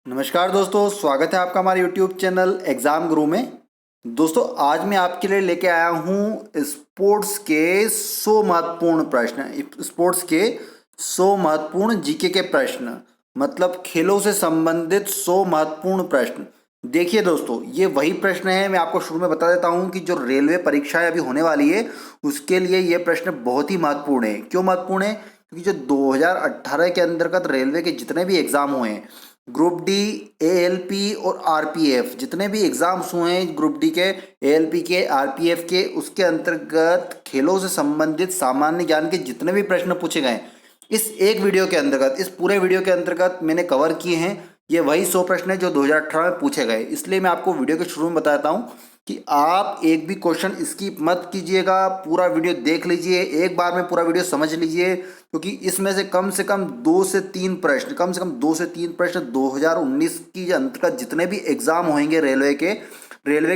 नमस्कार दोस्तों, स्वागत है आपका हमारे YouTube चैनल एग्ज़ाम गुरु में। दोस्तों, आज मैं आपके लिए लेके आया हूँ स्पोर्ट्स के 100 महत्वपूर्ण प्रश्न। स्पोर्ट्स के 100 महत्वपूर्ण जीके के प्रश्न, मतलब खेलों से संबंधित 100 महत्वपूर्ण प्रश्न। देखिए दोस्तों, ये वही प्रश्न है। मैं आपको शुरू में बता देता हूँ कि जो रेलवे परीक्षाएं अभी होने वाली है उसके लिए ये प्रश्न बहुत ही महत्वपूर्ण है। क्यों महत्वपूर्ण है? क्योंकि जो 2018 के अंतर्गत रेलवे के जितने भी एग्ज़ाम हुए हैं, ग्रुप डी, एएलपी और आरपीएफ, जितने भी एग्जाम्स हुए हैं ग्रुप डी के, एएलपी के, आरपीएफ के, उसके अंतर्गत खेलों से संबंधित सामान्य ज्ञान के जितने भी प्रश्न पूछे गए इस एक वीडियो के अंतर्गत, इस पूरे वीडियो के अंतर्गत मैंने कवर किए हैं। ये वही 100 प्रश्न है जो 2018 में पूछे गए। इसलिए मैं आपको वीडियो के शुरू में बताता हूँ कि आप एक भी क्वेश्चन स्किप मत कीजिएगा, पूरा वीडियो देख लीजिए, एक बार में पूरा वीडियो समझ लीजिए, क्योंकि इसमें से कम 2 से 3 प्रश्न 2019 की अंतर्गत जितने भी एग्जाम होंगे रेलवे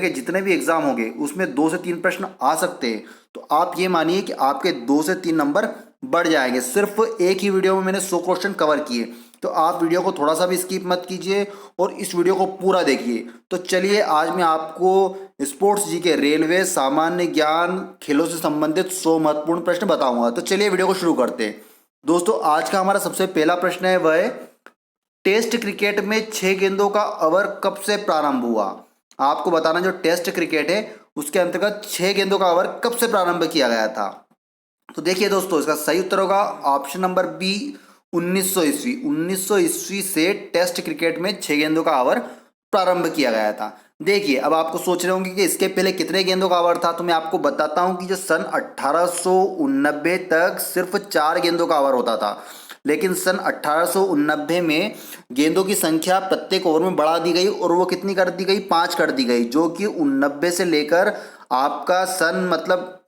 के जितने भी एग्जाम होंगे उसमें 2 से 3 प्रश्न आ सकते हैं। तो आप ये मानिए कि आपके 2 से 3 नंबर बढ़ जाएंगे। सिर्फ एक ही वीडियो में मैंने 100 क्वेश्चन कवर किए, तो आप वीडियो को थोड़ा सा भी स्किप मत कीजिए और इस वीडियो को पूरा देखिए। तो चलिए, आज मैं आपको स्पोर्ट्स जी के रेलवे सामान्य ज्ञान खेलों से संबंधित 100 महत्वपूर्ण प्रश्न बताऊंगा। तो चलिए वीडियो को शुरू करते हैं। दोस्तों, आज का हमारा सबसे पहला प्रश्न है वह है, टेस्ट क्रिकेट में 6 गेंदों का ओवर कब से प्रारंभ हुआ? आपको बताना, जो टेस्ट क्रिकेट है उसके अंतर्गत 6 गेंदों का ओवर कब से प्रारंभ किया गया था? तो देखिए दोस्तों, इसका सही उत्तर होगा ऑप्शन नंबर बी, 1900 ईस्वी। 1900 ईस्वी से टेस्ट क्रिकेट में 6 गेंदों का ओवर प्रारंभ किया गया था। देखिए, अब आपको सोच रहे होंगे कि इसके पहले कितने गेंदों का ओवर था, तो मैं आपको बताता हूं कि जो सन 1889 तक सिर्फ 4 गेंदों का ओवर होता था, लेकिन सन 1889 में गेंदों की संख्या प्रत्येक ओवर में बढ़ा दी गई और वो कितनी कर दी गई? 5 कर दी गई, जो कि 89 से लेकर आपका सन मतलब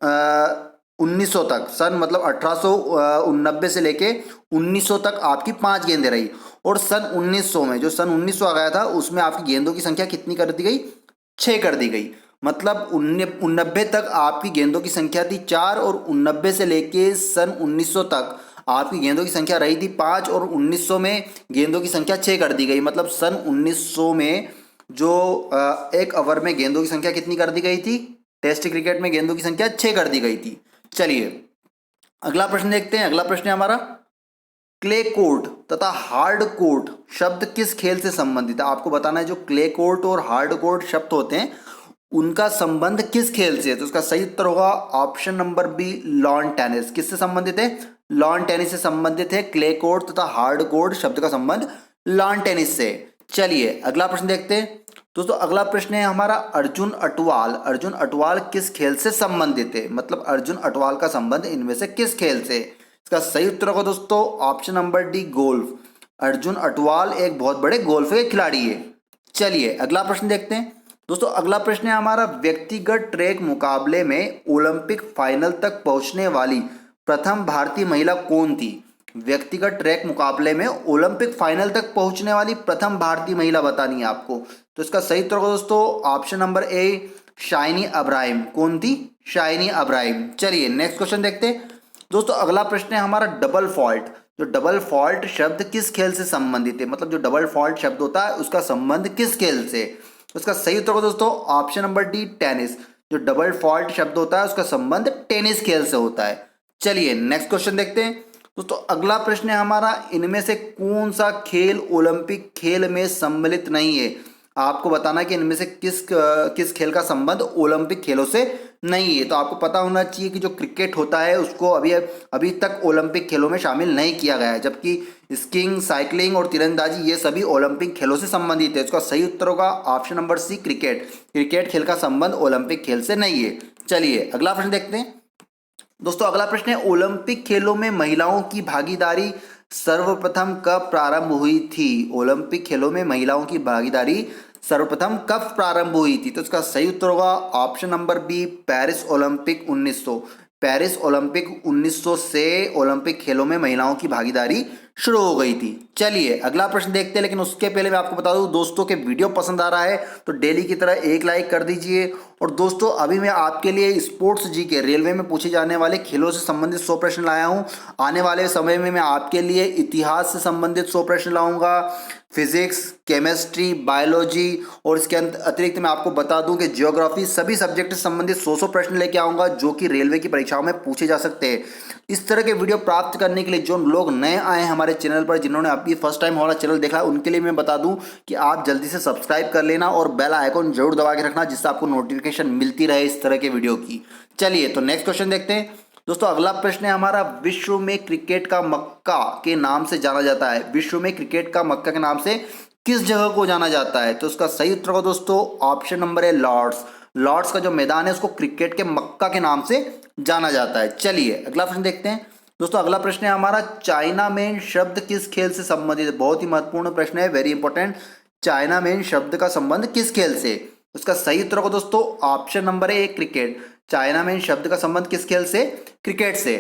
1900 तक, सन मतलब 1889 से लेके 1900 तक आपकी 5 गेंदें रही। और सन 1900 में, जो सन 1900 आ गया था, उसमें आपकी गेंदों की संख्या कितनी कर दी गई? 6 कर दी गई। मतलब 89 तक आपकी गेंदों की संख्या थी 4 और 89 से लेके सन 1900 तक आपकी गेंदों की संख्या रही थी 5 और 1900 में गेंदों की संख्या 6 कर दी गई। मतलब सन 1900 में जो एक ओवर में गेंदों की संख्या कितनी कर दी गई थी? टेस्ट क्रिकेट में गेंदों की संख्या 6 कर दी गई थी। चलिए अगला प्रश्न देखते हैं। अगला प्रश्न है हमारा, क्ले कोर्ट तथा हार्ड कोर्ट शब्द किस खेल से संबंधित है? आपको बताना है जो क्ले कोर्ट और हार्ड कोर्ट शब्द होते हैं उनका संबंध किस खेल से है। तो उसका सही उत्तर होगा option number B, lawn tennis. किससे संबंधित है? लॉन टेनिस से संबंधित है। क्ले कोर्ट तथा हार्ड कोर्ट शब्द का संबंध लॉन टेनिस से। चलिए अगला प्रश्न देखते हैं। दोस्तों, अगला प्रश्न है हमारा, अर्जुन अटवाल। अर्जुन अटवाल किस खेल से संबंधित है? मतलब अर्जुन अटवाल का संबंध इनमें से किस खेल से? इसका सही उत्तर होगा दोस्तों option number D, golf. Arjun Atwal एक बहुत बड़े गोल्फ के खिलाड़ी है। चलिए अगला प्रश्न देखते हैं। दोस्तों, अगला प्रश्न है हमारा, व्यक्तिगत ट्रैक मुकाबले में ओलंपिक फाइनल तक पहुंचने वाली प्रथम भारतीय महिला कौन थी? व्यक्तिगत ट्रैक मुकाबले में ओलंपिक फाइनल तक पहुंचने वाली प्रथम भारतीय महिला बतानी है आपको। तो इसका सही उत्तर होगा दोस्तों option number A, Shiny Abraham. कौन थी? शाइनी अब्राहिम। चलिए नेक्स्ट क्वेश्चन देखते हैं। दोस्तों, अगला प्रश्न है हमारा, डबल फॉल्ट। जो डबल फॉल्ट शब्द किस खेल से संबंधित है? मतलब जो डबल फॉल्ट शब्द होता है उसका संबंध किस खेल से? उसका सही उत्तर होगा दोस्तों ऑप्शन नंबर डी, टेनिस। जो डबल फॉल्ट शब्द होता है उसका संबंध टेनिस खेल से होता है। चलिए नेक्स्ट क्वेश्चन देखते हैं। दोस्तों, अगला प्रश्न है हमारा, इनमें से कौन सा खेल ओलंपिक खेल में सम्मिलित नहीं है? आपको बताना है कि इनमें से किस खेल का संबंध ओलंपिक खेलों से नहीं है। तो आपको पता होना चाहिए कि जो क्रिकेट होता है उसको अभी तक ओलंपिक खेलों में शामिल नहीं किया गया है, जबकि स्कीइंग, साइकिलिंग और तीरंदाजी ये सभी ओलंपिक खेलों से संबंधित है। इसका सही उत्तर होगा option number C, cricket. Cricket खेल का संबंध ओलंपिक खेल से नहीं है। चलिए अगला प्रश्न देखते हैं। दोस्तों, अगला प्रश्न है, ओलंपिक खेलों में महिलाओं की भागीदारी सर्वप्रथम कब प्रारंभ हुई थी? ओलंपिक खेलों में महिलाओं की भागीदारी सर्वप्रथम कब प्रारंभ हुई थी? तो इसका सही उत्तर होगा option number B, Paris Olympic 1900। Paris Olympic 1900 से ओलंपिक खेलों में महिलाओं की भागीदारी शुरू हो गई थी। चलिए अगला प्रश्न देखते हैं, लेकिन उसके पहले मैं आपको बता दूं, दोस्तों के वीडियो पसंद आ रहा है तो डेली की तरह एक लाइक कर दीजिए। और दोस्तों, अभी मैं आपके लिए स्पोर्ट्स जी के रेलवे में पूछे जाने वाले खेलों से संबंधित 100 प्रश्न लाया हूं। आने वाले समय में मैं आपके लिए इतिहास से संबंधित 100 प्रश्न लाऊंगा, फिजिक्स, केमिस्ट्री, बायोलॉजी और इसके अतिरिक्त मैं आपको बता दूं कि ज्योग्राफी, सभी सब्जेक्ट से संबंधित 100 प्रश्न लेके आऊँगा जो कि रेलवे की परीक्षाओं में पूछे जा सकते हैं। इस तरह के वीडियो प्राप्त करने के लिए जो लोग नए आए हैं हमारे चैनल पर, जिन्होंने अभी फर्स्ट टाइम हमारा चैनल देखा है, उनके लिए मैं बता दूं कि आप जल्दी से सब्सक्राइब कर लेना और बेल आइकन जरूर दबा के रखना, जिससे आपको नोटिफिकेशन मिलती रहे इस तरह के वीडियो की। चलिए तो नेक्स्ट क्वेश्चन देखते हैं दोस्तों। अगला प्रश्न है हमारा, विश्व में क्रिकेट का मक्का के नाम से जाना जाता है। विश्व में क्रिकेट का मक्का के नाम से किस जगह को जाना जाता है? तो उसका सही उत्तर होगा दोस्तों ऑप्शन नंबर है लॉर्ड्स। लॉर्ड्स का जो मैदान है उसको क्रिकेट के मक्का के नाम से जाना जाता है। चलिए अगला प्रश्न देखते हैं दोस्तों। अगला प्रश्न है हमारा, चाइना मैन शब्द किस खेल से संबंधित है? बहुत ही महत्वपूर्ण प्रश्न है, वेरी इंपॉर्टेंट। चाइना मैन शब्द का संबंध किस खेल से? उसका सही उत्तर होगा दोस्तों ऑप्शन नंबर है क्रिकेट। चाइना मैन शब्द का संबंध किस खेल से? क्रिकेट से।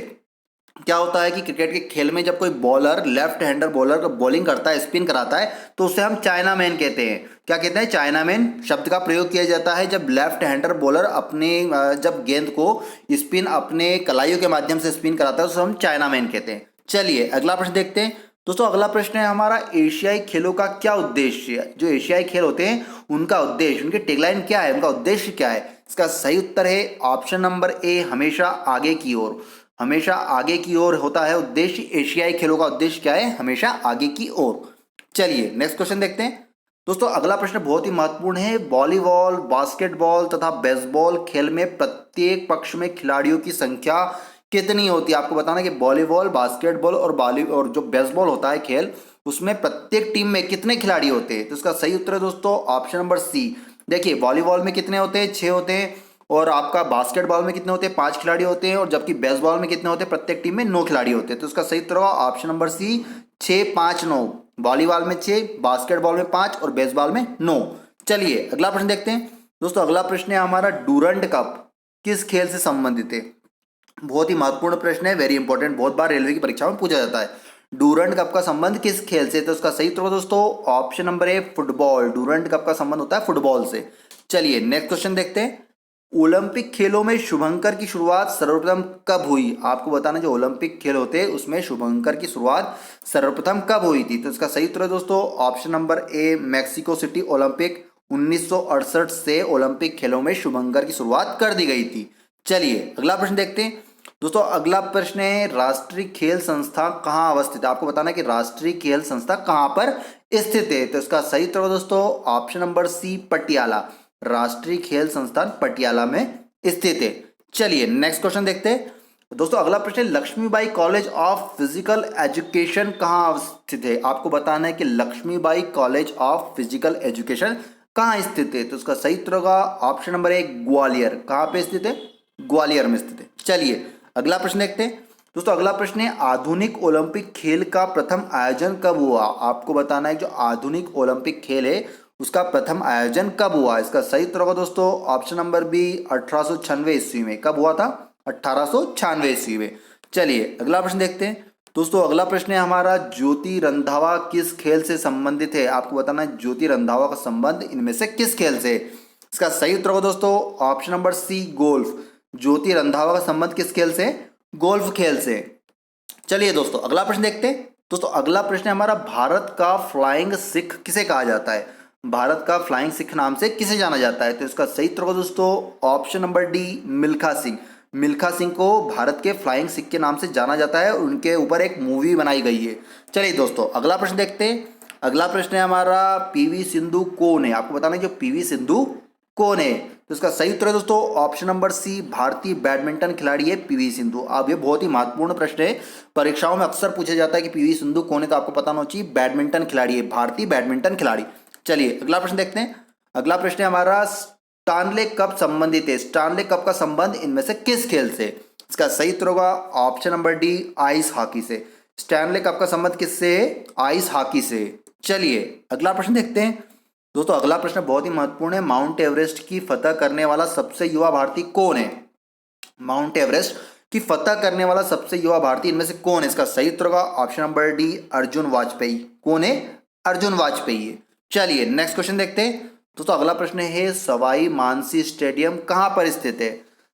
क्या होता है कि क्रिकेट के खेल में जब कोई bowler, left hander bowler bowling करता है, स्पिन कराता है, तो उसे हम चाइना मैन कहते हैं। क्या कहते हैं? चाइना मैन शब्द का प्रयोग किया जाता है जब लेफ्ट हैंडर बॉलर अपने जब गेंद को स्पिन अपने कलाइयों के माध्यम से स्पिन कराता है, उसे हम चाइना मैन कहते हैं। चलिए अगला प्रश्न देखते हैं दोस्तों। अगला प्रश्न है हमारा, एशियाई खेलों का क्या उद्देश्य? जो एशियाई खेल होते हैं उनका उद्देश्य, उनकी टैगलाइन क्या है, उनका उद्देश्य क्या है? इसका सही उत्तर है ऑप्शन नंबर ए हमेशा आगे की ओर। हमेशा आगे की ओर होता है उद्देश्य। एशियाई खेलों का उद्देश्य क्या है? हमेशा आगे की ओर। चलिए नेक्स्ट क्वेश्चन देखते हैं दोस्तों। अगला प्रश्न बहुत ही महत्वपूर्ण है, वॉलीबॉल, बास्केटबॉल तथा बेसबॉल खेल में प्रत्येक पक्ष में खिलाड़ियों की संख्या कितनी होती है? आपको बताना कि वॉलीबॉल, बास्केटबॉल और जो बेसबॉल होता है खेल, उसमें प्रत्येक टीम में कितने खिलाड़ी होते हैं? तो इसका सही उत्तर है दोस्तों ऑप्शन नंबर सी। देखिए वॉलीबॉल में कितने होते हैं? 6 होते हैं। और आपका बास्केटबॉल में कितने होते हैं? 5 खिलाड़ी होते हैं। और जबकि बेसबॉल में कितने होते हैं? प्रत्येक टीम में 9 खिलाड़ी होते हैं। तो इसका सही उत्तर होगा ऑप्शन नंबर सी 6, 5, 9। वॉलीबॉल में 6, बास्केटबॉल में 5 और बेसबॉल में 9। चलिए अगला प्रश्न देखते हैं दोस्तों। अगला प्रश्न है हमारा, डूरंड कप किस खेल से संबंधित है? बहुत ही महत्वपूर्ण प्रश्न है, वेरी इंपॉर्टेंट, बहुत बार रेलवे की परीक्षा में पूछा जाता है। डूरंड कप का संबंध किस खेल से? तो उसका सही उत्तर दोस्तों option number A football. Durand cup का संबंध होता है फुटबॉल से। चलिए नेक्स्ट क्वेश्चन देखते हैं। ओलंपिक खेलों में शुभंकर की शुरुआत सर्वप्रथम कब हुई? आपको बताना, जो ओलंपिक खेल होते हैं उसमें शुभंकर की शुरुआत सर्वप्रथम कब हुई थी? तो इसका सही उत्तर है दोस्तों ऑप्शन नंबर ए मैक्सिको सिटी ओलंपिक 1968 से ओलंपिक खेलों में शुभंकर की शुरुआत कर दी गई थी। चलिए अगला प्रश्न देखते हैं दोस्तों। अगला प्रश्न है, राष्ट्रीय खेल संस्था कहाँ अवस्थित है? आपको बताना कि राष्ट्रीय खेल संस्था कहाँ पर स्थित है। तो इसका सही उत्तर दोस्तों ऑप्शन नंबर सी पटियाला। राष्ट्रीय खेल संस्थान पटियाला में स्थित है। चलिए नेक्स्ट क्वेश्चन देखते हैं दोस्तों। अगला प्रश्न है, Lakshmibai college of physical education कहाँ स्थित है? आपको बताना है कि Lakshmibai college of physical education कहाँ स्थित है। तो उसका सही उत्तर होगा ऑप्शन नंबर ए ग्वालियर। कहाँ पे स्थित है? ग्वालियर में स्थित है। चलिए अगला प्रश्न देखते हैं दोस्तों। अगला प्रश्न है, आधुनिक ओलंपिक खेल का प्रथम आयोजन कब हुआ? आपको बताना है जो आधुनिक ओलंपिक खेल है उसका प्रथम आयोजन कब हुआ? इसका सही उत्तर होगा दोस्तों ऑप्शन नंबर बी 1896 ईस्वी में। कब हुआ था? 1896 ईस्वी में। चलिए अगला प्रश्न देखते हैं दोस्तों। अगला प्रश्न है हमारा, ज्योति रंधावा किस खेल से संबंधित है? आपको बताना है ज्योति रंधावा का संबंध इनमें से किस खेल से? इसका सही उत्तर होगा दोस्तों ऑप्शन नंबर सी गोल्फ। ज्योति रंधावा का संबंध किस खेल से? गोल्फ खेल से। चलिए दोस्तों अगला प्रश्न देखते हैं दोस्तों। अगला प्रश्न है हमारा, भारत का फ्लाइंग सिख किसे कहा जाता है? भारत का फ्लाइंग सिख नाम से किसे जाना जाता है? तो इसका सही उत्तर होगा दोस्तों option number D Milkha Singh. Milkha Singh को भारत के फ्लाइंग सिख के नाम से जाना जाता है। उनके ऊपर एक मूवी बनाई गई है। चलिए दोस्तों अगला प्रश्न देखते हैं। अगला प्रश्न है हमारा, पीवी सिंधु कौन है? आपको बताना है जो पीवी सिंधु कौन है। तो इसका सही उत्तर है दोस्तों ऑप्शन नंबर सी भारतीय बैडमिंटन खिलाड़ी है पीवी सिंधु। अब ये बहुत ही महत्वपूर्ण प्रश्न है, परीक्षाओं में अक्सर पूछा जाता है कि पीवी सिंधु कौन है, तो आपको पता होना चाहिए बैडमिंटन खिलाड़ी है, भारतीय बैडमिंटन खिलाड़ी। चलिए अगला प्रश्न देखते हैं। अगला प्रश्न है हमारा, स्टानले कप संबंधित है। स्टानले कप का संबंध इनमें से किस खेल से? इसका सही उत्तर होगा option number D ice hockey से। स्टैनले कप का संबंध किससे है? आइस हॉकी से। चलिए अगला प्रश्न देखते हैं दोस्तों। अगला प्रश्न बहुत ही महत्वपूर्ण है, माउंट एवरेस्ट की फतह करने वाला सबसे युवा भारतीय कौन है? माउंट एवरेस्ट की फतह करने वाला सबसे युवा भारतीय इनमें से कौन है? इसका सही उत्तर होगा option number D Arjun Vajpayee. कौन है? अर्जुन वाजपेयी है। चलिए नेक्स्ट क्वेश्चन देखते हैं दोस्तों। अगला प्रश्न है, सवाई मानसी स्टेडियम कहाँ पर स्थित है?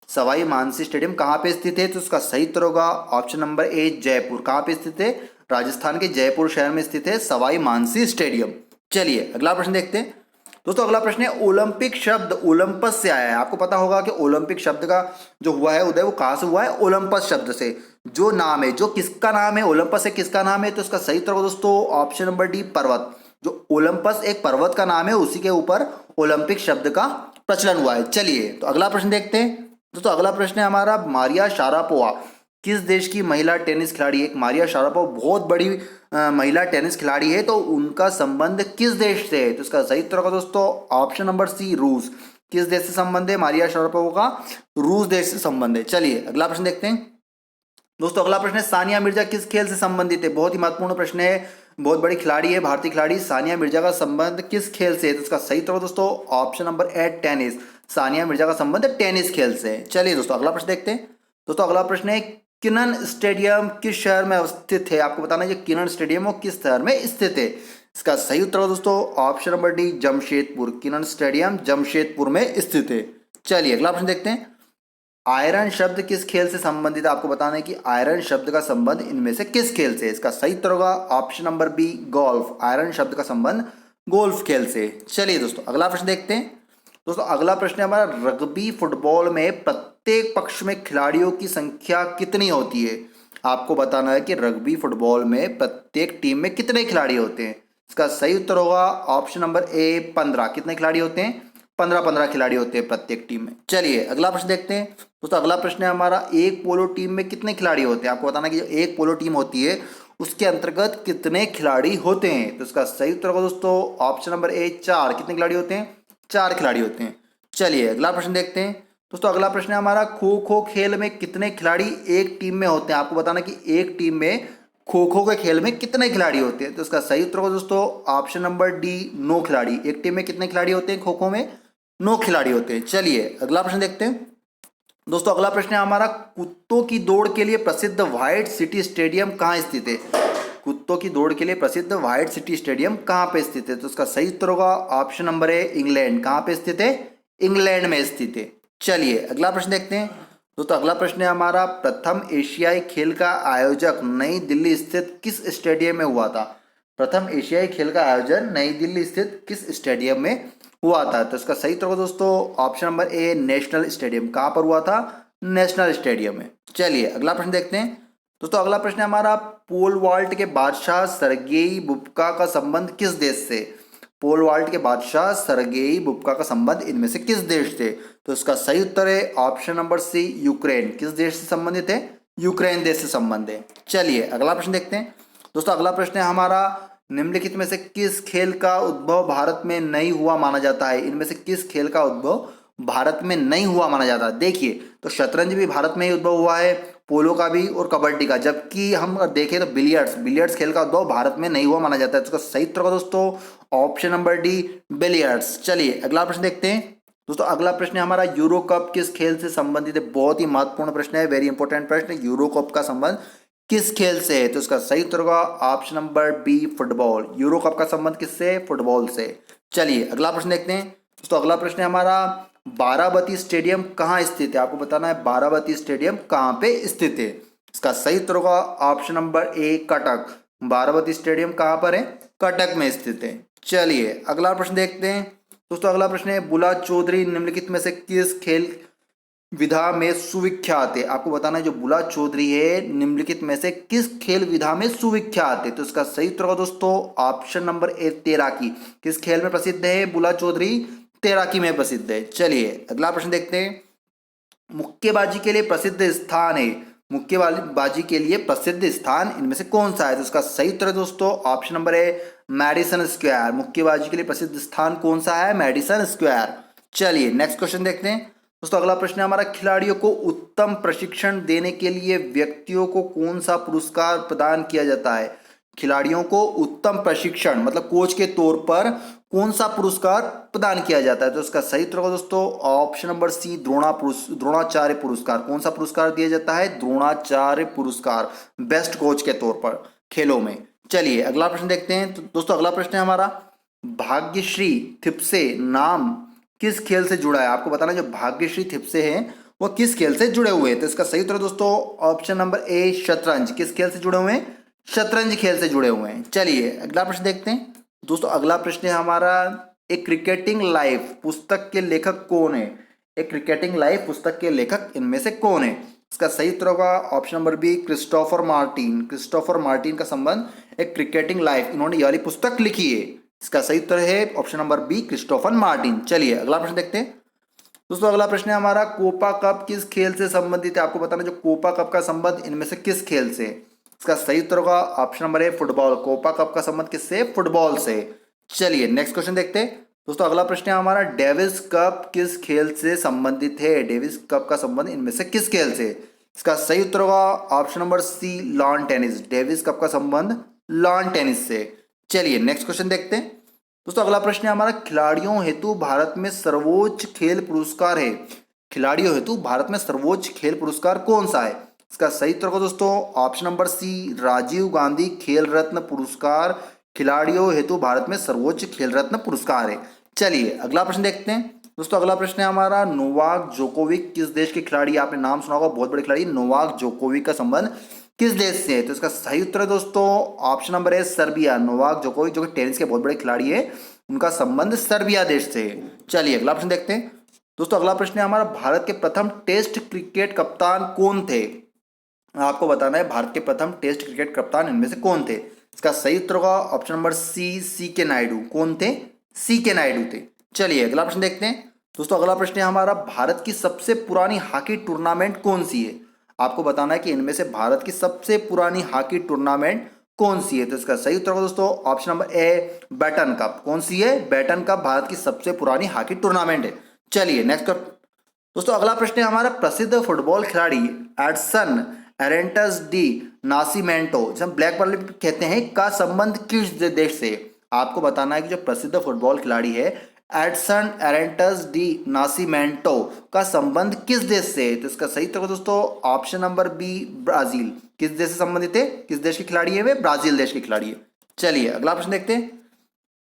सवाई मानसी स्टेडियम कहाँ पे स्थित है? तो उसका सही उत्तर होगा ऑप्शन नंबर ए जयपुर। कहाँ पे स्थित है? राजस्थान के जयपुर शहर में स्थित है सवाई मानसी स्टेडियम। चलिए अगला प्रश्न देखते हैं दोस्तों। अगला प्रश्न है ओलंपिक शब्द ओलंपस से आया है। आपको पता होगा कि ओलंपिक शब्द का जो हुआ है उदय वो कहाँ से हुआ है? ओलंपस शब्द से। जो नाम है, जो किसका नाम है, ओलंपस है किसका नाम है? तो इसका सही उत्तर होगा दोस्तों ऑप्शन नंबर डी, पर्वत। जो ओलंपस एक पर्वत का नाम है, उसी के ऊपर ओलंपिक शब्द का प्रचलन हुआ है। चलिए तो अगला प्रश्न देखते हैं दोस्तों। अगला प्रश्न है हमारा, मारिया शारापोवा किस देश की महिला टेनिस खिलाड़ी है? एक मारिया शारापोवा बहुत बड़ी महिला टेनिस खिलाड़ी है, तो उनका संबंध किस देश से है? तो इसका सही उत्तर होगा दोस्तों ऑप्शन नंबर सी, रूस। किस देश से संबंध है मारिया शारापोवा का? रूस देश से संबंध है। चलिए अगला प्रश्न देखते हैं दोस्तों। अगला प्रश्न है, सानिया मिर्जा किस खेल से संबंधित है? बहुत ही महत्वपूर्ण प्रश्न है, बहुत बड़ी खिलाड़ी है, भारतीय खिलाड़ी सानिया मिर्जा का संबंध किस खेल से है? तो इसका सही उत्तर दोस्तों ऑप्शन नंबर ए, टेनिस। सानिया मिर्जा का संबंध टेनिस खेल से है। चलिए दोस्तों अगला प्रश्न देखते हैं दोस्तों। अगला प्रश्न है, किनन स्टेडियम किस शहर में स्थित है? आपको बताना है जो किनन स्टेडियम वो किस शहर में स्थित है। इसका सही उत्तर है दोस्तों option number D, Jamshedpur. किनन stadium Jamshedpur में स्थित है। चलिए अगला प्रश्न देखते हैं, आयरन शब्द किस खेल से संबंधित है? आपको बताना है कि आयरन शब्द का संबंध इनमें से किस खेल से? इसका सही उत्तर होगा option number B, golf. Iron शब्द का संबंध गोल्फ खेल से। चलिए दोस्तों अगला प्रश्न देखते हैं दोस्तों। अगला प्रश्न है हमारा, रग्बी फुटबॉल में प्रत्येक पक्ष में खिलाड़ियों की संख्या कितनी होती है? आपको बताना है कि रग्बी फुटबॉल में प्रत्येक टीम में कितने खिलाड़ी होते हैं। इसका सही उत्तर होगा ऑप्शन नंबर ए, 15। कितने खिलाड़ी होते हैं? 15 खिलाड़ी होते हैं प्रत्येक टीम में। चलिए अगला प्रश्न देखते हैं दोस्तों। अगला प्रश्न है हमारा, एक पोलो टीम में कितने खिलाड़ी होते हैं? आपको बताना कि जो एक पोलो टीम होती है उसके अंतर्गत कितने खिलाड़ी होते हैं? तो इसका सही उत्तर होगा दोस्तों ऑप्शन नंबर ए, 4। कितने खिलाड़ी होते हैं? 4 खिलाड़ी होते हैं। चलिए अगला प्रश्न देखते हैं दोस्तों। अगला प्रश्न है हमारा, खो खो खेल में कितने खिलाड़ी एक टीम में होते हैं? आपको बताना कि एक टीम में खो खो के खेल में कितने खिलाड़ी होते हैं? तो इसका सही उत्तर होगा दोस्तों ऑप्शन नंबर डी, 9 खिलाड़ी। एक टीम में कितने खिलाड़ी होते हैं खो खो में? 9 खिलाड़ी होते हैं। चलिए अगला प्रश्न देखते हैं दोस्तों। अगला प्रश्न है हमारा, कुत्तों की दौड़ के लिए प्रसिद्ध व्हाइट सिटी स्टेडियम कहाँ स्थित है? कुत्तों की दौड़ के लिए प्रसिद्ध व्हाइट सिटी स्टेडियम कहाँ पे स्थित है? तो इसका सही उत्तर होगा ऑप्शन नंबर ए, इंग्लैंड। कहाँ पे स्थित है? इंग्लैंड में स्थित है। चलिए अगला प्रश्न देखते हैं दोस्तों। अगला प्रश्न है हमारा, प्रथम एशियाई खेल का आयोजक नई दिल्ली स्थित किस स्टेडियम में हुआ था? प्रथम एशियाई खेल का आयोजन नई दिल्ली स्थित किस स्टेडियम में हुआ था? तो इसका सही उत्तर होगा दोस्तों ऑप्शन नंबर ए, नेशनल स्टेडियम। कहाँ पर हुआ था? नेशनल स्टेडियम में। चलिए अगला प्रश्न देखते हैं दोस्तों। अगला प्रश्न है हमारा, पोल वॉल्ट के बादशाह सर्गेई बुबका का संबंध किस देश से? पोल वॉल्ट के बादशाह सर्गेई बुबका का संबंध इनमें से किस देश से? तो इसका सही उत्तर है ऑप्शन नंबर सी, यूक्रेन। किस देश से संबंधित है? यूक्रेन देश से संबंध है। चलिए अगला प्रश्न देखते हैं दोस्तों। अगला प्रश्न है हमारा, निम्नलिखित में से किस खेल का उद्भव भारत में नहीं हुआ माना जाता है? इनमें से किस खेल का उद्भव भारत में नहीं हुआ माना जाता है? देखिए तो शतरंज भी भारत में ही उद्भव हुआ है, पोलो का भी और कबड्डी का। जबकि हम देखें तो बिलियर्ड्स खेल का उद्भव भारत में नहीं हुआ माना जाता है। तो इसका सही उत्तर होगा दोस्तों ऑप्शन नंबर डी, बिलियर्ड्स। चलिए अगला प्रश्न देखते हैं दोस्तों। अगला प्रश्न है हमारा, यूरो कप किस खेल से संबंधित है? बहुत ही महत्वपूर्ण प्रश्न है, वेरी इंपॉर्टेंट प्रश्न। यूरो कप का संबंध किस खेल से है? तो इसका सही उत्तर होगा option number B, football. Euro cup का संबंध किससे? फुटबॉल से। चलिए अगला प्रश्न देखते हैं दोस्तों। अगला प्रश्न है हमारा, बाराबती स्टेडियम कहाँ स्थित है? आपको बताना है बाराबती स्टेडियम कहाँ पे स्थित है। इसका सही उत्तर होगा ऑप्शन नंबर ए, कटक। बाराबती स्टेडियम कहाँ पर है? कटक में स्थित है। चलिए अगला प्रश्न देखते हैं दोस्तों। अगला प्रश्न है, बुला चौधरी निम्नलिखित में से किस खेल विधा में सुविख्यात है? आपको बताना है जो बुला चौधरी है निम्नलिखित में से किस खेल विधा में सुविख्यात है? तो इसका सही उत्तर होगा दोस्तों ऑप्शन नंबर ए, तैराकी। किस खेल में प्रसिद्ध है बुला चौधरी? तैराकी में प्रसिद्ध है। चलिए अगला प्रश्न देखते हैं, मुक्केबाजी के लिए प्रसिद्ध स्थान है, मुक्केबाजी के लिए प्रसिद्ध स्थान इनमें से कौन सा है? तो इसका सही उत्तर है दोस्तों ऑप्शन नंबर ए, मैडिसन स्क्वायर। मुक्केबाजी के लिए प्रसिद्ध स्थान कौन सा है? Madison Square. चलिए नेक्स्ट क्वेश्चन देखते हैं दोस्तों। अगला प्रश्न है हमारा, खिलाड़ियों को उत्तम प्रशिक्षण देने के लिए व्यक्तियों को कौन सा पुरस्कार प्रदान किया जाता है? खिलाड़ियों को उत्तम प्रशिक्षण मतलब कोच के तौर पर कौन सा पुरस्कार प्रदान किया जाता है? तो इसका सही उत्तर होगा दोस्तों ऑप्शन नंबर सी, द्रोणाचार्य पुरस्कार। कौन सा पुरस्कार दिया जाता है? द्रोणाचार्य पुरस्कार, बेस्ट कोच के तौर पर खेलों में। चलिए अगला प्रश्न देखते हैं तो दोस्तों। अगला प्रश्न है हमारा, भाग्यश्री थिप्से नाम किस खेल से जुड़ा है? आपको बताना जो भाग्यश्री थिप्से हैं वो किस खेल से जुड़े हुए हैं? तो इसका सही उत्तर दोस्तों ऑप्शन नंबर ए, शतरंज। किस खेल से जुड़े हुए हैं? शतरंज खेल से जुड़े हुए हैं। चलिए अगला प्रश्न देखते हैं दोस्तों अगला प्रश्न है हमारा, एक क्रिकेटिंग लाइफ पुस्तक के लेखक कौन है? एक क्रिकेटिंग लाइफ पुस्तक के लेखक इनमें से कौन है? इसका सही उत्तर होगा option number B, Christopher Martin. Christopher Martin का संबंध एक क्रिकेटिंग लाइफ, इन्होंने ये वाली पुस्तक लिखी है। इसका सही उत्तर है option number B, Christopher Martin. चलिए अगला प्रश्न देखते हैं। दोस्तों अगला प्रश्न है हमारा, कोपा कप किस खेल से संबंधित है? आपको बताना जो कोपा कप का संबंध इनमें से किस खेल से? इसका सही उत्तर होगा option number A, football. Copa cup का संबंध किससे? फुटबॉल से। चलिए नेक्स्ट क्वेश्चन देखते हैं। दोस्तों अगला प्रश्न है हमारा, डेविस कप किस खेल से संबंधित है? डेविस कप का संबंध इनमें से किस खेल से? इसका सही उत्तर होगा option number C, lawn tennis. Davis cup का संबंध लॉन टेनिस से। चलिए नेक्स्ट क्वेश्चन देखते हैं। दोस्तों अगला प्रश्न है हमारा, खिलाड़ियों हेतु भारत में सर्वोच्च खेल पुरस्कार है। खिलाड़ियों हेतु भारत में सर्वोच्च खेल पुरस्कार कौन सा है? इसका सही उत्तर होगा दोस्तों option number C, Rajiv Gandhi Khel Ratna पुरस्कार खिलाड़ियों हेतु भारत में सर्वोच्च खेल रत्न पुरस्कार है। चलिए अगला प्रश्न देखते हैं। दोस्तों अगला प्रश्न है हमारा, नोवाक जोकोविक किस देश के खिलाड़ी? आपने नाम सुना होगा, बहुत बड़े खिलाड़ी नोवाक जोकोविक का संबंध किस देश से है? तो इसका सही उत्तर है दोस्तों ऑप्शन नंबर है, सर्बिया। नोवाक जोकोविक जो कि टेनिस के बहुत बड़े खिलाड़ी है, उनका संबंध सर्बिया देश से है। चलिए अगला प्रश्न देखते हैं। दोस्तों अगला प्रश्न है हमारा, भारत के प्रथम टेस्ट क्रिकेट कप्तान कौन थे? आपको बताना है भारत के प्रथम टेस्ट क्रिकेट कप्तान इनमें से कौन थे? इसका सही उत्तर होगा ऑप्शन नंबर सी, सी के नायडू। कौन थे? सी के नायडू थे। चलिए अगला प्रश्न देखते हैं। दोस्तों अगला प्रश्न है हमारा, भारत की सबसे पुरानी हॉकी टूर्नामेंट कौन सी है? आपको बताना है कि इनमें से भारत की सबसे पुरानी हॉकी टूर्नामेंट कौन सी है? तो इसका सही उत्तर होगा दोस्तों option number A, Beighton cup. कौन सी है? बैटन कप भारत की सबसे पुरानी हॉकी टूर्नामेंट है। चलिए नेक्स्ट। दोस्तों अगला प्रश्न है हमारा, प्रसिद्ध फुटबॉल खिलाड़ी एडसन एरेंटस डी नासिमेंटो, जिसे हम ब्लैक बॉल कहते हैं, का संबंध किस देश से? आपको बताना है कि जो प्रसिद्ध फुटबॉल खिलाड़ी है एडसन एरेंटस डी नासिमेंटो का संबंध किस देश से? तो इसका सही उत्तर दोस्तों ऑप्शन नंबर बी, ब्राजील। किस देश से संबंधित है? किस देश के खिलाड़ी है वे? ब्राजील देश के खिलाड़ी है। चलिए अगला प्रश्न देखते हैं।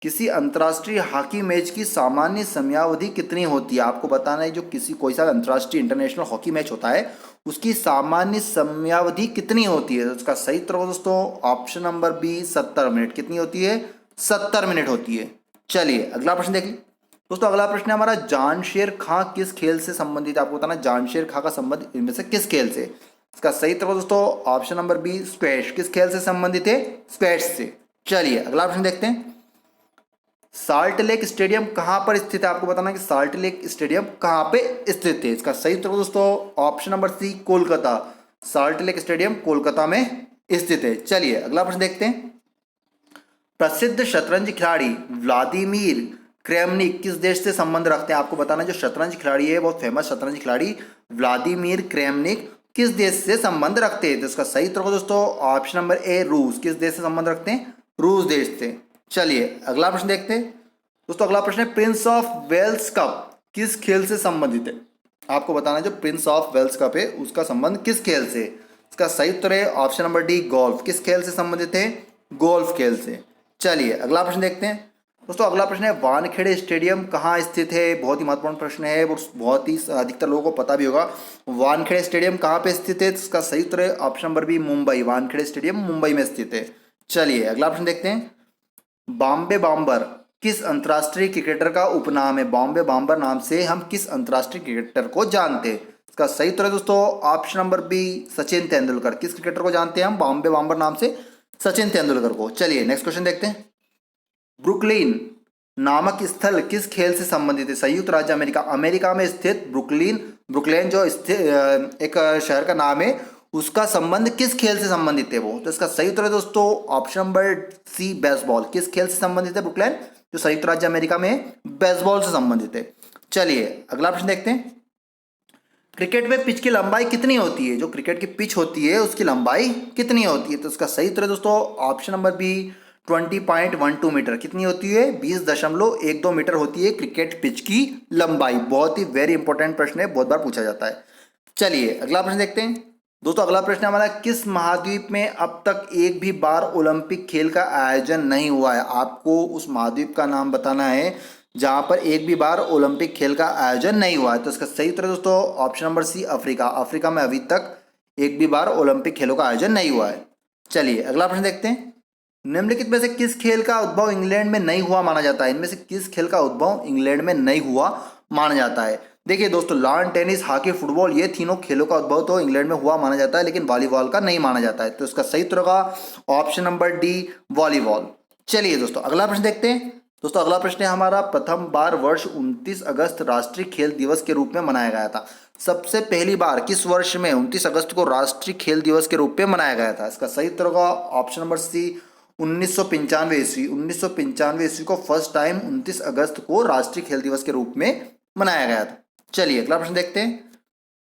किसी अंतर्राष्ट्रीय हॉकी मैच की सामान्य समयावधि कितनी होती है? आपको बताना है जो कोई सा अंतर्राष्ट्रीय इंटरनेशनल हॉकी मैच होता है उसकी सामान्य समयावधि कितनी होती है? तो इसका सही उत्तर दोस्तों ऑप्शन नंबर बी, 70 मिनट। कितनी होती है? 70 मिनट होती है। चलिए अगला प्रश्न देखिए। दोस्तों अगला प्रश्न है हमारा, जानशेर खां किस खेल से संबंधित है? आपको बताना जानशेर खां का संबंध इनमें से किस खेल से? इसका सही उत्तर दोस्तों ऑप्शन नंबर बी, स्क्वैश। किस खेल से संबंधित है? स्क्वैश से। चलिए अगला प्रश्न देखते हैं। साल्ट लेक स्टेडियम कहां पर स्थित है? आपको बताना कि साल्ट लेक स्टेडियम कहां पे स्थित है? इसका सही उत्तर दोस्तों option number C, Kolkata. Salt Lake stadium Kolkata में स्थित है। चलिए अगला प्रश्न देखते हैं। प्रसिद्ध शतरंज खिलाड़ी व्लादिमीर क्रेमनिक किस देश से संबंध रखते हैं? आपको बताना जो शतरंज खिलाड़ी है, बहुत फेमस शतरंज खिलाड़ी व्लादिमीर क्रेमनिक किस देश से संबंध रखते हैं? तो इसका सही उत्तर दोस्तों ऑप्शन नंबर ए, रूस। किस देश से संबंध रखते हैं? रूस देश से। चलिए अगला प्रश्न देखते हैं। दोस्तों अगला प्रश्न है, प्रिंस ऑफ वेल्स कप किस खेल से संबंधित है? आपको बताना है जो प्रिंस ऑफ वेल्स कप है उसका संबंध किस खेल से? इसका सही उत्तर है ऑप्शन नंबर डी, गोल्फ। किस खेल से संबंधित है? गोल्फ खेल से। चलिए अगला प्रश्न देखते हैं। दोस्तों अगला प्रश्न है, वानखेड़े स्टेडियम कहाँ स्थित है? बहुत ही महत्वपूर्ण प्रश्न है, वो बहुत ही अधिकतर लोगों को पता भी होगा। वानखेड़े स्टेडियम कहाँ पे स्थित है? इसका सही उत्तर है option number B, Mumbai. Wankhede stadium Mumbai में स्थित है। चलिए अगला प्रश्न देखते हैं। बॉम्बे बॉम्बर किस अंतर्राष्ट्रीय क्रिकेटर का उपनाम है? बॉम्बे बॉम्बर नाम से हम किस अंतर्राष्ट्रीय क्रिकेटर को जानते हैं? इसका सही उत्तर है दोस्तों option number B, Sachin Tendulkar. किस क्रिकेटर को जानते हैं हम बॉम्बे बॉम्बर नाम से? सचिन तेंदुलकर को। चलिए नेक्स्ट क्वेश्चन देखते हैं। ब्रुकलिन नामक स्थल किस खेल से संबंधित है? संयुक्त राज्य अमेरिका, अमेरिका में स्थित ब्रुकलिन जो स्थित एक शहर का नाम है, उसका संबंध किस खेल से संबंधित है वो? तो इसका सही उत्तर है दोस्तों ऑप्शन नंबर सी, बेसबॉल। किस खेल से संबंधित है ब्रुकलिन? जो संयुक्त राज्य अमेरिका में बेसबॉल से संबंधित है। चलिए अगला प्रश्न देखते हैं। क्रिकेट में पिच की लंबाई कितनी होती है? जो क्रिकेट की पिच होती है उसकी लंबाई कितनी होती है? तो इसका सही उत्तर है दोस्तों ऑप्शन नंबर बी, 20.12 मीटर। कितनी होती है? 20.12 मीटर होती है क्रिकेट पिच की लंबाई। बहुत ही वेरी इंपॉर्टेंट प्रश्न है, बहुत बार पूछा जाता है। चलिए अगला प्रश्न देखते हैं। दोस्तों अगला प्रश्न हमारा, किस महाद्वीप में अब तक एक भी बार ओलंपिक खेल का आयोजन नहीं हुआ है? आपको उस महाद्वीप का नाम बताना है जहां पर एक भी बार ओलंपिक खेल का आयोजन नहीं हुआ है। तो इसका सही उत्तर दोस्तों option number C, Africa. Africa में अभी तक एक भी बार ओलंपिक खेलों का आयोजन नहीं हुआ है। चलिए अगला प्रश्न देखते हैं। निम्नलिखित में से किस खेल का उद्भव इंग्लैंड में नहीं हुआ माना जाता है? इनमें से किस खेल का उद्भव इंग्लैंड में नहीं हुआ माना जाता है? देखिए दोस्तों, लॉन टेनिस, हॉकी, फुटबॉल, ये तीनों खेलों का उद्भव तो इंग्लैंड में हुआ माना जाता है, लेकिन वॉलीबॉल का नहीं माना जाता है। तो इसका सही उत्तर होगा ऑप्शन नंबर डी, वॉलीबॉल। चलिए दोस्तों, अगला प्रश्न देखते हैं। दोस्तों, अगला प्रश्न है हमारा, प्रथम बार वर्ष 29 अगस्त राष्ट्रीय खेल दिवस के रूप में मनाया गया था। सबसे पहली बार किस वर्ष में 29 अगस्त को राष्ट्रीय खेल दिवस के रूप में मनाया गया था? इसका सही उत्तर होगा ऑप्शन नंबर सी, 1995 ईस्वी। 1995 ईस्वी को फर्स्ट टाइम 29 अगस्त को राष्ट्रीय खेल दिवस के रूप में मनाया गया था। चलिए अगला प्रश्न देखते हैं।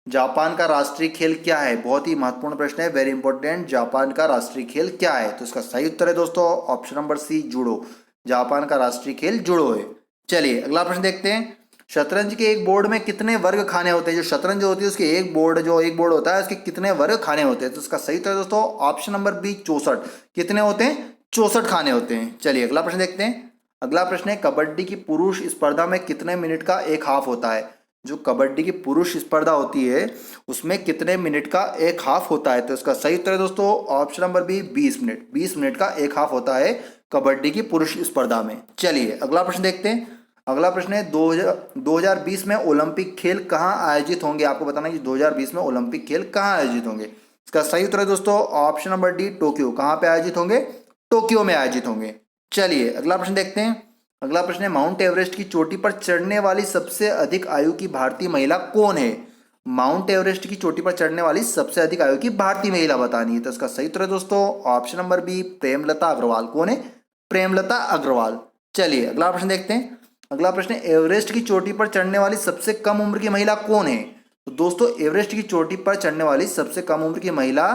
जापान का राष्ट्रीय खेल क्या है? बहुत ही महत्वपूर्ण प्रश्न है, वेरी इंपॉर्टेंट। जापान का राष्ट्रीय खेल क्या है? तो इसका सही उत्तर है दोस्तों option number C, judo. Japan का राष्ट्रीय खेल जूडो है। चलिए अगला प्रश्न देखते हैं। शतरंज के एक बोर्ड में कितने वर्ग खाने होते हैं? जो शतरंज होती है उसके एक बोर्ड होता है, उसके कितने वर्ग खाने होते हैं? तो इसका सही उत्तर है दोस्तों ऑप्शन नंबर बी, 64। कितने होते हैं? 64 खाने होते हैं। चलिए अगला प्रश्न देखते हैं। अगला प्रश्न है, कबड्डी की पुरुष स्पर्धा में कितने मिनट का एक हाफ होता है? जो कबड्डी की पुरुष स्पर्धा होती है उसमें कितने मिनट का एक हाफ होता है? तो इसका सही उत्तर है दोस्तों option number B, 20 minute. 20 minute का एक हाफ होता है कबड्डी की पुरुष स्पर्धा में। चलिए अगला प्रश्न देखते हैं। अगला प्रश्न है, 2020 में ओलंपिक खेल कहाँ आयोजित होंगे? आपको बताना है कि 2020 में ओलंपिक खेल कहाँ आयोजित होंगे। इसका सही उत्तर है दोस्तों ऑप्शन नंबर डी, टोक्यो। कहाँ पे आयोजित होंगे? टोक्यो में आयोजित होंगे। चलिए अगला प्रश्न देखते हैं। अगला प्रश्न है, माउंट एवरेस्ट की चोटी पर चढ़ने वाली सबसे अधिक आयु की भारतीय महिला कौन है? माउंट एवरेस्ट की चोटी पर चढ़ने वाली सबसे अधिक आयु की भारतीय महिला बतानी है। तो इसका सही उत्तर है दोस्तों option number B, Premlata Agarwal. कौन है? प्रेमलता अग्रवाल। चलिए अगला प्रश्न देखते हैं। अगला प्रश्न है, एवरेस्ट की चोटी पर चढ़ने वाली सबसे कम उम्र की महिला कौन है? तो दोस्तों, एवरेस्ट की चोटी पर चढ़ने वाली सबसे कम उम्र की महिला,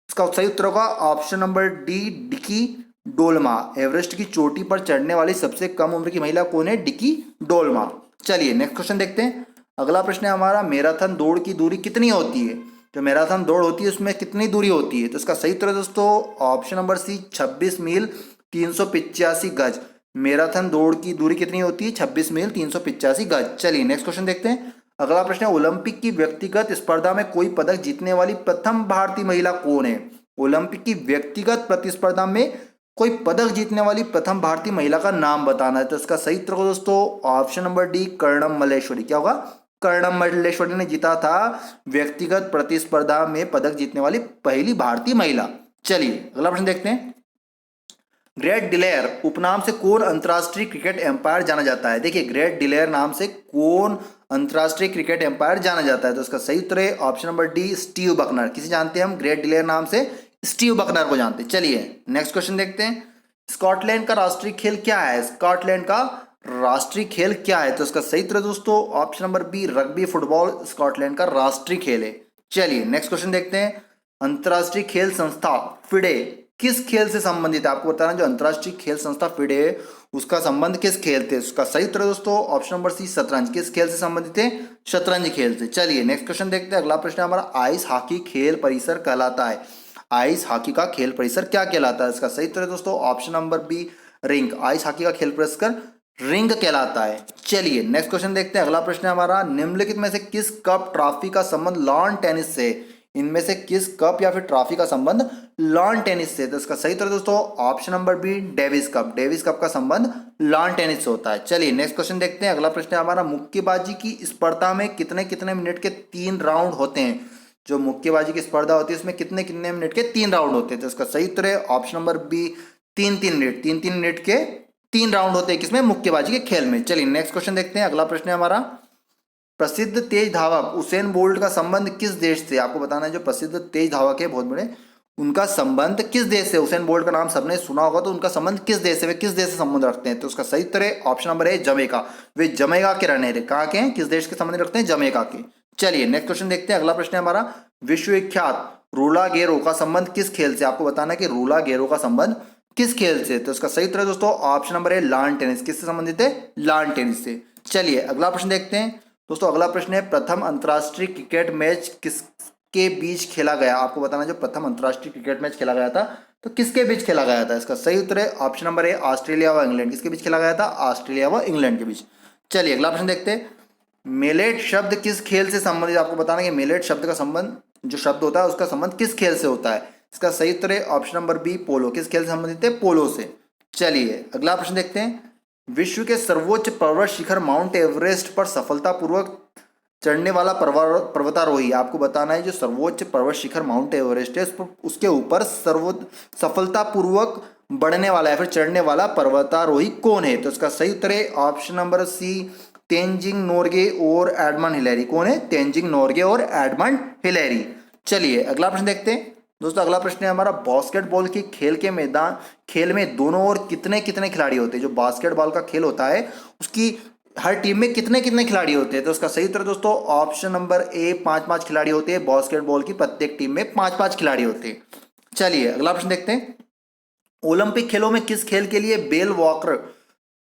इसका सही उत्तर होगा option number D, dickey Dolma. Everest की चोटी पर चढ़ने वाली सबसे कम उम्र की महिला कौन है? डिकी डोलमा। चलिए नेक्स्ट क्वेश्चन देखते हैं। अगला प्रश्न है हमारा, मैराथन दौड़ की दूरी कितनी होती है? जो मैराथन दौड़ होती है उसमें कितनी दूरी होती है? तो इसका सही उत्तर है दोस्तों ऑप्शन नंबर सी, 26 मील 385 गज। मैराथन दौड़ की दूरी कितनी होती है? 26 मील 385 गज। चलिए नेक्स्ट क्वेश्चन देखते हैं। अगला प्रश्न है, ओलंपिक की व्यक्तिगत स्पर्धा में कोई पदक जीतने वाली प्रथम भारतीय महिला कौन है? ओलंपिक की व्यक्तिगत प्रतिस्पर्धा में कोई पदक जीतने वाली प्रथम भारतीय महिला का नाम बताना है। तो इसका सही उत्तर होगा दोस्तों option number D, Karnam Malleswari. क्या होगा? कर्णम मल्लेश्वरी ने जीता था व्यक्तिगत प्रतिस्पर्धा में पदक जीतने वाली पहली भारतीय महिला। चलिए अगला प्रश्न देखते हैं। ग्रेट डिलेयर उपनाम से कौन अंतर्राष्ट्रीय क्रिकेट एम्पायर जाना जाता है? देखिए, ग्रेट डिलेयर नाम से कौन अंतर्राष्ट्रीय क्रिकेट एम्पायर जाना जाता है? तो इसका सही उत्तर है option number D, Steve Bucknor. किसे जानते हैं हम? ग्रेट डिलेयर नाम से स्टीव बकनर को जानते हैं। चलिए नेक्स्ट क्वेश्चन देखते हैं। स्कॉटलैंड का राष्ट्रीय खेल क्या है? स्कॉटलैंड का राष्ट्रीय खेल क्या है? तो इसका सही उत्तर है दोस्तों option number B, rugby football Scotland का राष्ट्रीय खेल है। चलिए नेक्स्ट क्वेश्चन देखते हैं। अंतर्राष्ट्रीय खेल संस्था फिडे किस खेल से संबंधित है? आपको बताना, जो अंतर्राष्ट्रीय खेल संस्था फिडे है उसका संबंध किस खेल से? उसका सही उत्तर है दोस्तों ऑप्शन नंबर सी, शतरंज। किस खेल से संबंधित है? शतरंज खेल से। चलिए नेक्स्ट क्वेश्चन देखते हैं। अगला प्रश्न हमारा, आइस हॉकी खेल परिसर कहलाता है। आइस हॉकी का खेल परिसर क्या कहलाता है? इसका सही उत्तर है दोस्तों option number B, ring. Ice hockey का खेल परिसर रिंग कहलाता है। चलिए नेक्स्ट क्वेश्चन देखते हैं। अगला प्रश्न है हमारा, निम्नलिखित में से किस कप ट्रॉफी का संबंध लॉन टेनिस से? इनमें से किस कप या फिर ट्रॉफी का संबंध लॉन टेनिस से? तो इसका सही उत्तर दोस्तों option number B, Davis Cup. Davis cup का संबंध लॉन टेनिस से होता है। चलिए नेक्स्ट क्वेश्चन देखते हैं। अगला प्रश्न है हमारा, मुक्केबाजी की स्पर्धा में कितने कितने मिनट के 3 राउंड होते हैं? जो मुक्केबाजी की स्पर्धा होती है उसमें कितने कितने मिनट के 3 राउंड होते हैं? तो इसका सही उत्तर है option number B, 3-3 minute. 3-3 minute के 3 राउंड होते हैं किसमें? मुक्केबाजी के खेल में। चलिए नेक्स्ट क्वेश्चन देखते हैं। अगला प्रश्न है हमारा, प्रसिद्ध तेज धावक उसेन बोल्ट का संबंध किस देश से? आपको बताना है, जो प्रसिद्ध तेज धावक है बहुत बड़े, उनका संबंध किस देश से? उसेन बोल्ट का नाम सबने सुना होगा, तो उनका संबंध किस देश से, वे किस देश से संबंध रखते हैं? तो उसका सही उत्तर है ऑप्शन नंबर ए, जमैका। वे जमैका के रहने वाले। कहाँ के हैं? किस देश के संबंध रखते हैं? जमैका के। चलिए नेक्स्ट क्वेश्चन देखते हैं। अगला प्रश्न है हमारा, विश्वविख्यात रूला गेरो का संबंध किस खेल से? आपको बताना है कि रूला गेरो का संबंध किस खेल से? तो इसका सही उत्तर है दोस्तों ऑप्शन नंबर ए, लॉन टेनिस। किससे संबंधित है? लॉन टेनिस से। चलिए अगला प्रश्न देखते हैं। दोस्तों अगला प्रश्न है, प्रथम अंतर्राष्ट्रीय क्रिकेट मैच किसके बीच खेला गया? आपको बताना, जो प्रथम अंतर्राष्ट्रीय क्रिकेट मैच खेला गया था तो किसके बीच खेला गया था? इसका सही उत्तर है ऑप्शन नंबर ए, ऑस्ट्रेलिया व इंग्लैंड। किसके बीच खेला गया था? ऑस्ट्रेलिया व इंग्लैंड के बीच। चलिए अगला प्रश्न देखते हैं। मेलेट शब्द किस खेल से संबंधित? आपको बताना कि मेलेट शब्द का संबंध, जो शब्द होता है उसका संबंध किस खेल से होता है? इसका सही उत्तर है ऑप्शन नंबर बी पोलो। किस खेल से संबंधित है? पोलो से। चलिए अगला प्रश्न देखते हैं। विश्व के सर्वोच्च पर्वत शिखर माउंट एवरेस्ट पर सफलतापूर्वक चढ़ने वाला पर्वतारोही, आपको बताना है जो सर्वोच्च पर्वत शिखर माउंट एवरेस्ट है उसके ऊपर सफलतापूर्वक बढ़ने वाला या फिर चढ़ने वाला पर्वतारोही कौन है? तो इसका सही उत्तर है option number C Tenzing Norgay और एडमंड हिलेरी। कौन है? तेंजिंग नोर्गे और एडमंड हिलेरी। चलिए अगला प्रश्न देखते हैं दोस्तों। अगला प्रश्न है हमारा, बास्केटबॉल की खेल में दोनों ओर कितने कितने खिलाड़ी होते हैं? जो बास्केटबॉल का खेल होता है उसकी हर टीम में कितने कितने खिलाड़ी होते हैं? तो उसका सही उत्तर दोस्तों ऑप्शन नंबर ए 5-5 खिलाड़ी होते हैं। बास्केटबॉल की प्रत्येक टीम में 5-5 खिलाड़ी होते हैं। चलिए अगला प्रश्न देखते हैं। ओलंपिक खेलों में किस खेल के लिए बेल वॉकर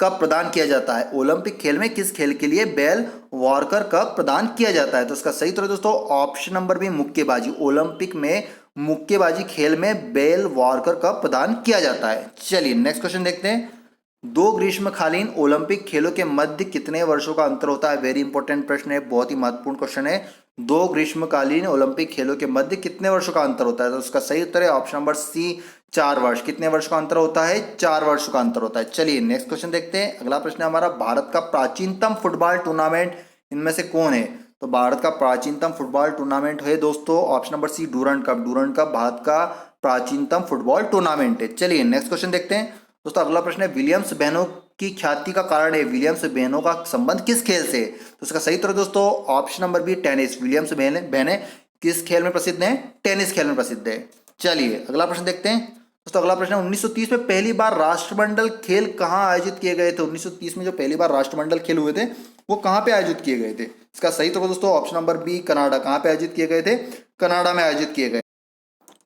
कप प्रदान किया जाता है? ओलंपिक खेल में किस खेल के लिए बेल वॉकर कप प्रदान किया जाता है? तो इसका सही उत्तर दोस्तों ऑप्शन नंबर बी मुक्केबाजी। ओलंपिक में मुक्केबाजी खेल में बेल वॉकर कप प्रदान किया जाता है। चलिए नेक्स्ट क्वेश्चन देखते हैं। दो ग्रीष्मकालीन ओलंपिक खेलों के मध्य कितने वर्षों का अंतर होता है? वेरी इंपॉर्टेंट प्रश्न है, बहुत ही महत्वपूर्ण क्वेश्चन है। दो ग्रीष्मकालीन ओलंपिक खेलों के मध्य कितने वर्षों का अंतर होता है? तो उसका सही उत्तर है ऑप्शन नंबर सी 4 वर्ष। कितने वर्ष का अंतर होता है? 4 वर्ष का अंतर होता है। चलिए नेक्स्ट क्वेश्चन देखते हैं। अगला प्रश्न है हमारा, भारत का प्राचीनतम फुटबॉल टूर्नामेंट इनमें से कौन है? तो भारत का प्राचीनतम फुटबॉल टूर्नामेंट है दोस्तों option number C Durand Cup. Durand Cup Bharat का प्राचीनतम फुटबॉल टूर्नामेंट है। चलिए नेक्स्ट क्वेश्चन देखते हैं दोस्तों। अगला प्रश्न है, विलियम्स बहनों की ख्याति का कारण है, विलियम्स बहनों का संबंध किस खेल से? तो उसका सही उत्तर दोस्तों option number B tennis. Williams बहनें किस खेल में प्रसिद्ध हैं? टेनिस खेल में प्रसिद्ध है। चलिए अगला प्रश्न देखते हैं दोस्तों। अगला प्रश्न है, 1930 में पहली बार राष्ट्रमंडल खेल कहाँ आयोजित किए गए थे? 1930 में जो पहली बार राष्ट्रमंडल खेल हुए थे वो कहाँ पे आयोजित किए गए थे? इसका सही उत्तर दोस्तों ऑप्शन नंबर बी कनाडा। कहाँ पे आयोजित किए गए थे? कनाडा में आयोजित किए गए।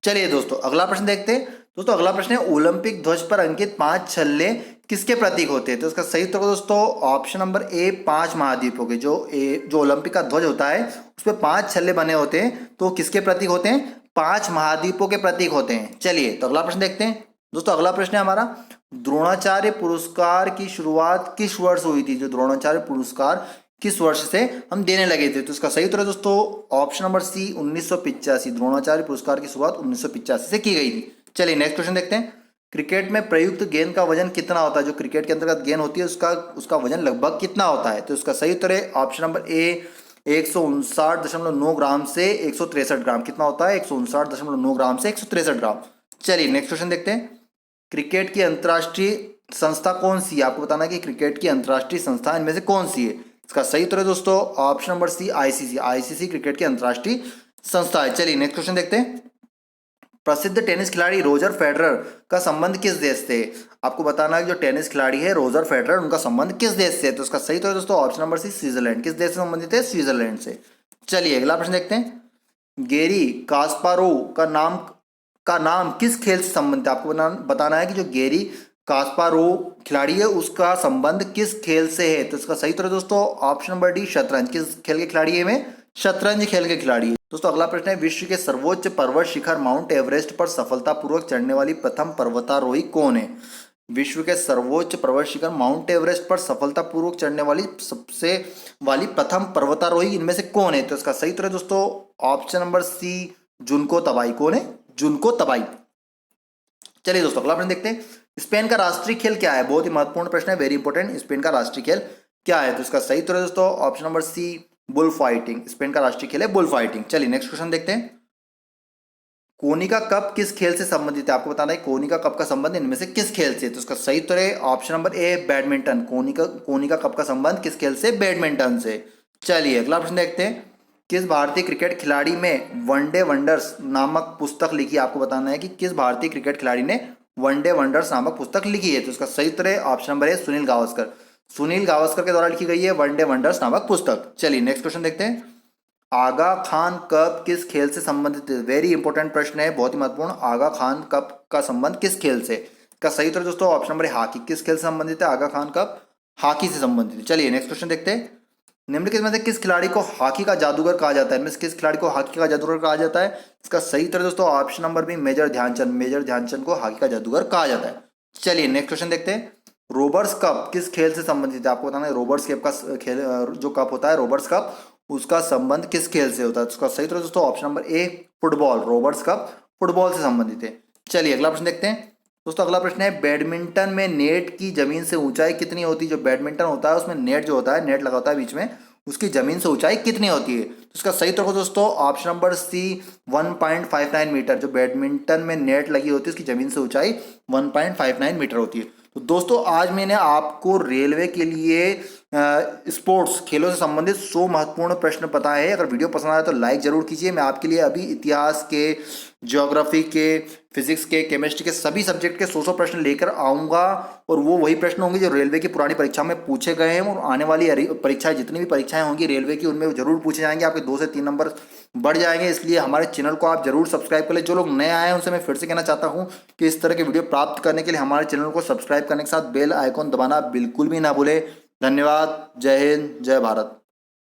चलिए दोस्तों अगला प्रश्न देखते हैं दोस्तों। अगला प्रश्न है, ओलंपिक ध्वज पर अंकित 5 छल्ले किसके प्रतीक होते हैं? तो इसका सही उत्तर दोस्तों ऑप्शन नंबर ए 5 महाद्वीपों के। जो ओलंपिक का ध्वज होता है उस पर 5 छल्ले बने होते हैं तो किसके प्रतीक होते हैं? 5 महाद्वीपों के प्रतीक होते हैं। चलिए तो अगला प्रश्न देखते हैं दोस्तों। अगला प्रश्न है हमारा, द्रोणाचार्य पुरस्कार की शुरुआत किस वर्ष हुई थी? जो द्रोणाचार्य पुरस्कार किस वर्ष से हम देने लगे थे? तो इसका सही उत्तर है दोस्तों ऑप्शन नंबर सी 1985। द्रोणाचार्य पुरस्कार की शुरुआत 1985 से की गई थी। चलिए नेक्स्ट क्वेश्चन देखते हैं। क्रिकेट में प्रयुक्त गेंद का वजन कितना होता है? जो क्रिकेट के अंतर्गत गेंद होती है उसका वजन लगभग कितना होता है? तो इसका सही उत्तर है ऑप्शन नंबर ए 159.9 ग्राम से 163 ग्राम। कितना होता है? 159.9 ग्राम से 163 ग्राम। चलिए नेक्स्ट क्वेश्चन देखते हैं। क्रिकेट की अंतर्राष्ट्रीय संस्था कौन सी है? आपको बताना है कि क्रिकेट की अंतर्राष्ट्रीय संस्था इनमें से कौन सी है? इसका सही उत्तर है दोस्तों option number C ICC. ICC cricket की अंतर्राष्ट्रीय संस्था है। चलिए नेक्स्ट क्वेश्चन देखते हैं। प्रसिद्ध टेनिस खिलाड़ी रोजर फेडरर का संबंध किस देश से? आपको बताना है कि जो टेनिस खिलाड़ी है रोजर फेडरर उनका संबंध किस देश से? तो उसका सही उत्तर है दोस्तों ऑप्शन नंबर सी स्विट्जरलैंड। किस देश से संबंधित है? स्विट्जरलैंड से। चलिए अगला प्रश्न देखते हैं। गेरी कास्पारोव का नाम किस खेल से संबंधित है? आपको बताना है कि जो गेरी कास्पारोव खिलाड़ी है उसका संबंध किस खेल से है? तो इसका सही उत्तर है दोस्तों ऑप्शन नंबर डी शतरंज। किस खेल के खिलाड़ी है? में शतरंज खेल के खिलाड़ी है। दोस्तों अगला प्रश्न है, विश्व के सर्वोच्च पर्वत शिखर माउंट एवरेस्ट पर सफलतापूर्वक चढ़ने वाली प्रथम पर्वतारोही कौन है? विश्व के सर्वोच्च पर्वत शिखर माउंट एवरेस्ट पर सफलतापूर्वक चढ़ने वाली प्रथम पर्वतारोही इनमें से कौन है? तो इसका सही उत्तर है दोस्तों ऑप्शन नंबर सी जुनको तबाई। कौन है? जुनको तबाई। चलिए दोस्तों अगला प्रश्न देखते हैं। स्पेन का राष्ट्रीय खेल क्या है? बहुत ही महत्वपूर्ण प्रश्न है, वेरी इंपॉर्टेंट। स्पेन का राष्ट्रीय खेल क्या है? तो इसका सही उत्तर है दोस्तों option number C bull fighting. Spain का राष्ट्रीय खेल है बुल फाइटिंग। चलिए नेक्स्ट क्वेश्चन देखते हैं। कोनिका कप किस खेल से संबंधित है? आपको बताना है कोनिका कप का संबंध इनमें से किस खेल से? तो इसका सही उत्तर है option number A badminton. Konica cup का संबंध किस खेल से? बैडमिंटन से। चलिए अगला प्रश्न देखते हैं। किस भारतीय क्रिकेट खिलाड़ी में वनडे वंडर्स नामक पुस्तक लिखी? आपको बताना है कि किस भारतीय क्रिकेट खिलाड़ी ने वनडे वंडर्स नामक पुस्तक लिखी है? तो इसका सही उत्तर है ऑप्शन नंबर ए सुनील गावस्कर। सुनील गावस्कर के द्वारा लिखी गई है वनडे वंडर्स नामक पुस्तक। चलिए नेक्स्ट क्वेश्चन देखते हैं। आगा खान कप किस खेल से संबंधित है? वेरी इंपॉर्टेंट प्रश्न है, बहुत ही महत्वपूर्ण। आगा खान कप का संबंध किस खेल से? का सही उत्तर दोस्तों ऑप्शन नंबर हॉकी। किस खेल से संबंधित है आगा खान कप? हॉकी से संबंधित है। चलिए नेक्स्ट क्वेश्चन देखते हैं। निम्नलिखित में से किस खिलाड़ी को हॉकी का जादूगर कहा जाता है? इनमें से किस खिलाड़ी को हॉकी का जादूगर कहा जाता है? इसका सही उत्तर दोस्तों option number B major Dhyanchand. Major Dhyanchand को हॉकी का जादूगर कहा जाता है। चलिए नेक्स्ट क्वेश्चन देखते हैं। रोबर्ट्स कप किस खेल से संबंधित है? आपको बताना है रोबर्ट्स कप का खेल जो कप होता है रोबर्ट्स कप उसका संबंध किस खेल से होता है? उसका सही उत्तर दोस्तों option number A football. Roberts cup football से संबंधित है। चलिए अगला प्रश्न देखते हैं दोस्तों। अगला प्रश्न है बैडमिंटन में नेट की जमीन से ऊंचाई कितनी होती है। जो बैडमिंटन होता है उसमें नेट जो होता है, नेट लगा होता है बीच में, उसकी जमीन से ऊंचाई कितनी होती है। तो इसका सही उत्तर हो दोस्तों ऑप्शन नंबर सी 1.59 मीटर। जो बैडमिंटन में नेट लगी होती है उसकी जमीन से ऊंचाई 1.59 मीटर होती है। तो दोस्तों आज मैंने आपको रेलवे के लिए स्पोर्ट्स खेलों से संबंधित 100 महत्वपूर्ण प्रश्न बताए हैं। अगर वीडियो पसंद आया तो लाइक जरूर कीजिए। मैं आपके लिए अभी इतिहास के, ज्योग्राफी के, फिजिक्स के, केमिस्ट्री के सभी सब्जेक्ट के 100 प्रश्न लेकर आऊँगा और वो वही प्रश्न होंगे जो रेलवे की पुरानी परीक्षा में पूछे गए हैं और आने वाली परीक्षाएं, जितनी भी परीक्षाएं होंगी रेलवे की, उनमें जरूर पूछे जाएंगे। आपके 2 से 3 नंबर बढ़ जाएंगे। इसलिए हमारे चैनल को आप जरूर सब्सक्राइब कर ले। जो लोग नए आए हैं उनसे मैं फिर से कहना चाहता हूँ कि इस तरह के वीडियो प्राप्त करने के लिए हमारे चैनल को सब्सक्राइब करने के साथ बेल आइकॉन दबाना बिल्कुल भी ना भूले। धन्यवाद। जय हिंद, जय भारत।